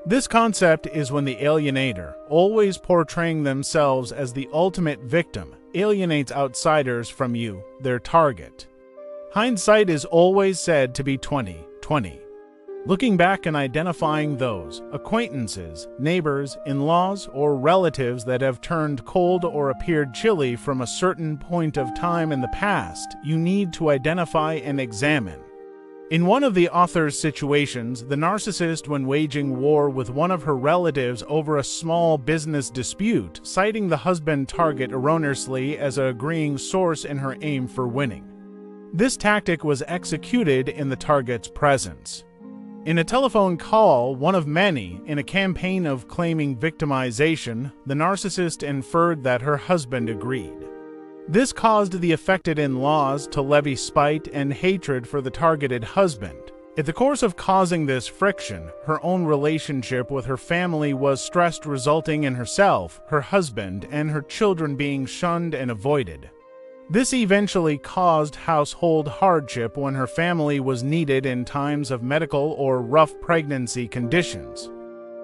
This concept is when the alienator, always portraying themselves as the ultimate victim, alienates outsiders from you, their target. Hindsight is always said to be 20/20. Looking back and identifying those acquaintances, neighbors, in-laws, or relatives that have turned cold or appeared chilly from a certain point of time in the past, you need to identify and examine. In one of the author's situations, the narcissist, when waging war with one of her relatives over a small business dispute, citing the husband target erroneously as an agreeing source in her aim for winning. This tactic was executed in the target's presence. In a telephone call, one of many, in a campaign of claiming victimization, the narcissist inferred that her husband agreed. This caused the affected in-laws to levy spite and hatred for the targeted husband. In the course of causing this friction, her own relationship with her family was stressed, resulting in herself, her husband, and her children being shunned and avoided. This eventually caused household hardship when her family was needed in times of medical or rough pregnancy conditions.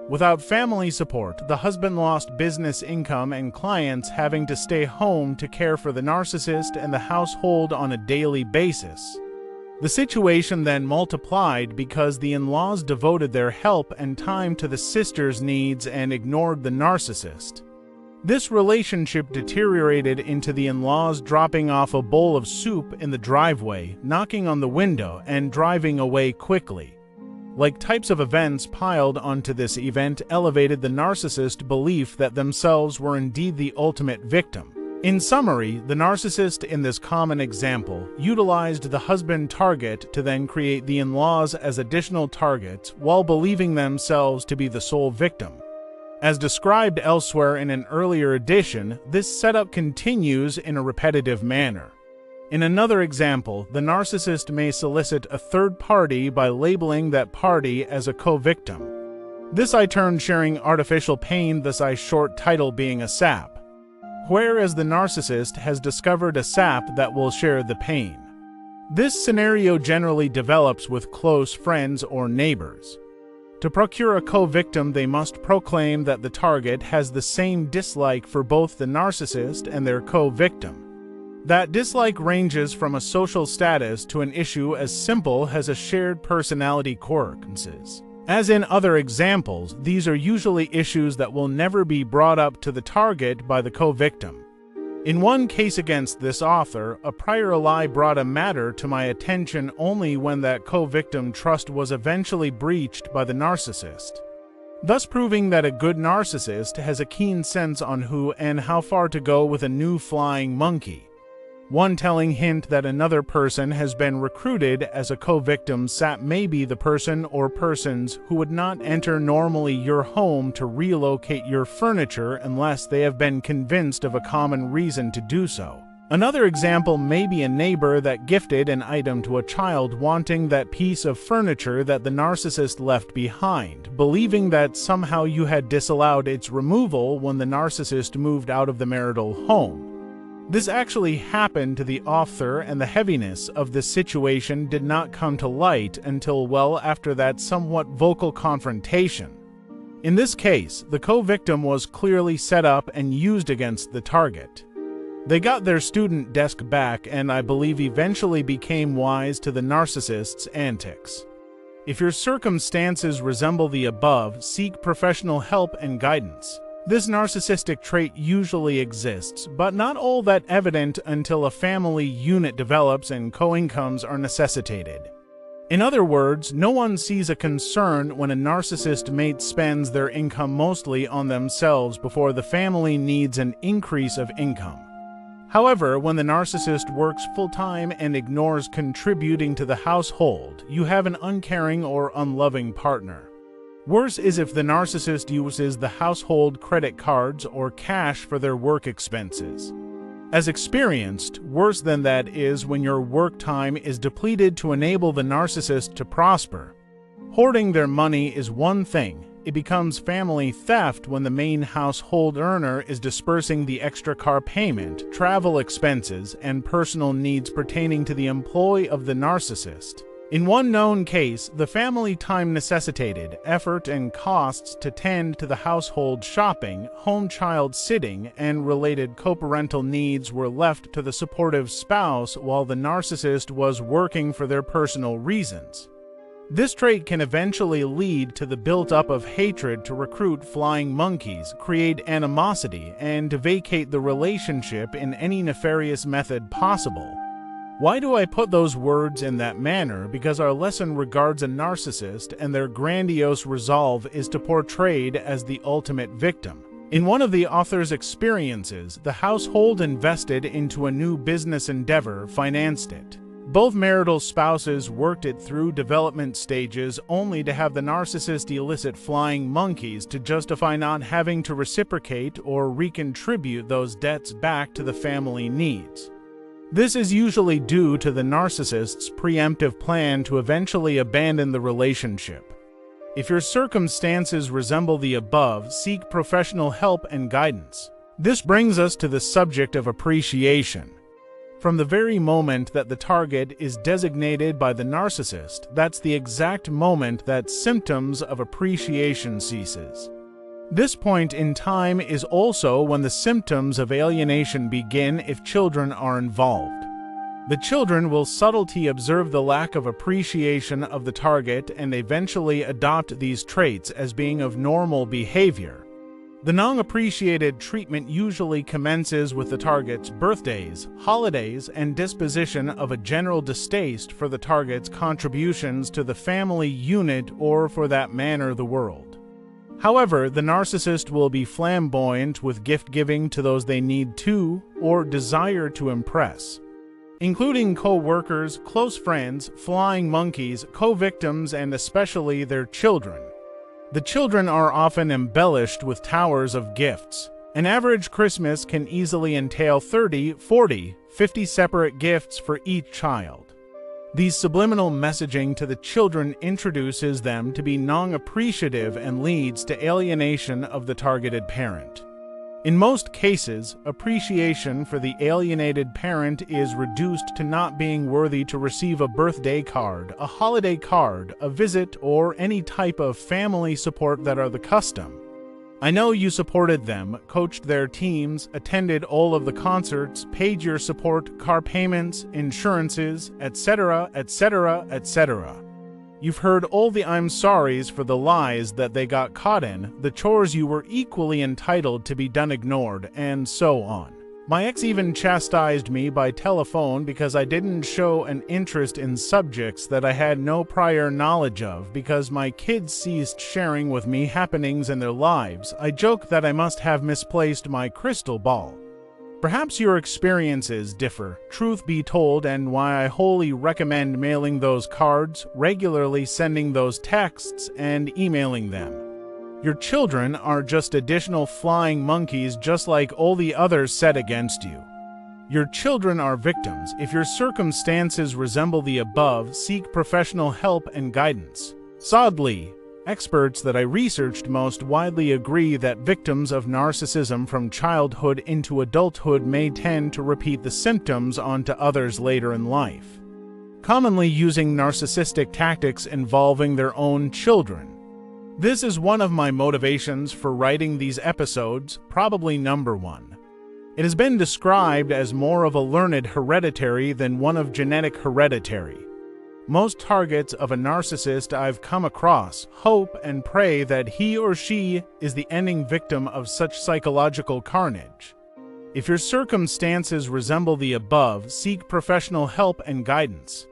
Without family support, the husband lost business income and clients, having to stay home to care for the narcissist and the household on a daily basis. The situation then multiplied because the in-laws devoted their help and time to the sister's needs and ignored the narcissist. This relationship deteriorated into the in-laws dropping off a bowl of soup in the driveway, knocking on the window, and driving away quickly. Like types of events piled onto this event elevated the narcissist's belief that themselves were indeed the ultimate victim. In summary, the narcissist in this common example utilized the husband target to then create the in-laws as additional targets while believing themselves to be the sole victim. As described elsewhere in an earlier edition, this setup continues in a repetitive manner. In another example, the narcissist may solicit a third party by labeling that party as a co-victim. This I term sharing artificial pain, thus I short title being a SAP. Whereas the narcissist has discovered a SAP that will share the pain. This scenario generally develops with close friends or neighbors. To procure a co-victim, they must proclaim that the target has the same dislike for both the narcissist and their co-victim. That dislike ranges from a social status to an issue as simple as a shared personality quirks. As in other examples, these are usually issues that will never be brought up to the target by the co-victim. In one case against this author, a prior lie brought a matter to my attention only when that co-victim trust was eventually breached by the narcissist, thus proving that a good narcissist has a keen sense on who and how far to go with a new flying monkey. One telling hint that another person has been recruited as a co-victim SAP may be the person or persons who would not enter normally your home to relocate your furniture unless they have been convinced of a common reason to do so. Another example may be a neighbor that gifted an item to a child wanting that piece of furniture that the narcissist left behind, believing that somehow you had disallowed its removal when the narcissist moved out of the marital home. This actually happened to the author, and the heaviness of the situation did not come to light until well after that somewhat vocal confrontation. In this case, the co-victim was clearly set up and used against the target. They got their student desk back and I believe eventually became wise to the narcissist's antics. If your circumstances resemble the above, seek professional help and guidance. This narcissistic trait usually exists, but not all that evident until a family unit develops and co-incomes are necessitated. In other words, no one sees a concern when a narcissist mate spends their income mostly on themselves before the family needs an increase of income. However, when the narcissist works full-time and ignores contributing to the household, you have an uncaring or unloving partner. Worse is if the narcissist uses the household credit cards or cash for their work expenses. As experienced, worse than that is when your work time is depleted to enable the narcissist to prosper. Hoarding their money is one thing. It becomes family theft when the main household earner is dispersing the extra car payment, travel expenses, and personal needs pertaining to the employee of the narcissist. In one known case, the family time necessitated effort and costs to tend to the household shopping, home child sitting, and related co-parental needs were left to the supportive spouse while the narcissist was working for their personal reasons. This trait can eventually lead to the built-up of hatred to recruit flying monkeys, create animosity, and to vacate the relationship in any nefarious method possible. Why do I put those words in that manner? Because our lesson regards a narcissist and their grandiose resolve is to portrayed as the ultimate victim. In one of the author's experiences, the household invested into a new business endeavor, financed it. Both marital spouses worked it through development stages only to have the narcissist elicit flying monkeys to justify not having to reciprocate or recontribute those debts back to the family needs. This is usually due to the narcissist's preemptive plan to eventually abandon the relationship. If your circumstances resemble the above, seek professional help and guidance. This brings us to the subject of appreciation. From the very moment that the target is designated by the narcissist, that's the exact moment that symptoms of appreciation ceases. This point in time is also when the symptoms of alienation begin if children are involved. The children will subtly observe the lack of appreciation of the target and eventually adopt these traits as being of normal behavior. The non-appreciated treatment usually commences with the target's birthdays, holidays, and disposition of a general distaste for the target's contributions to the family unit or, for that matter, the world. However, the narcissist will be flamboyant with gift-giving to those they need to or desire to impress, including co-workers, close friends, flying monkeys, co-victims, and especially their children. The children are often embellished with towers of gifts. An average Christmas can easily entail 30, 40, 50 separate gifts for each child. These subliminal messaging to the children introduces them to be non-appreciative and leads to alienation of the targeted parent. In most cases, appreciation for the alienated parent is reduced to not being worthy to receive a birthday card, a holiday card, a visit, or any type of family support that are the custom. I know you supported them, coached their teams, attended all of the concerts, paid your support, car payments, insurances, etc., etc., etc. You've heard all the I'm sorries for the lies that they got caught in, the chores you were equally entitled to be done ignored, and so on. My ex even chastised me by telephone because I didn't show an interest in subjects that I had no prior knowledge of because my kids ceased sharing with me happenings in their lives. I joke that I must have misplaced my crystal ball. Perhaps your experiences differ, truth be told, and why I wholly recommend mailing those cards, regularly sending those texts, and emailing them. Your children are just additional flying monkeys just like all the others set against you. Your children are victims. If your circumstances resemble the above, seek professional help and guidance. Sadly, experts that I researched most widely agree that victims of narcissism from childhood into adulthood may tend to repeat the symptoms onto others later in life, commonly using narcissistic tactics involving their own children. This is one of my motivations for writing these episodes, probably number one. It has been described as more of a learned hereditary than one of genetic hereditary. Most targets of a narcissist I've come across hope and pray that he or she is the ending victim of such psychological carnage. If your circumstances resemble the above, seek professional help and guidance.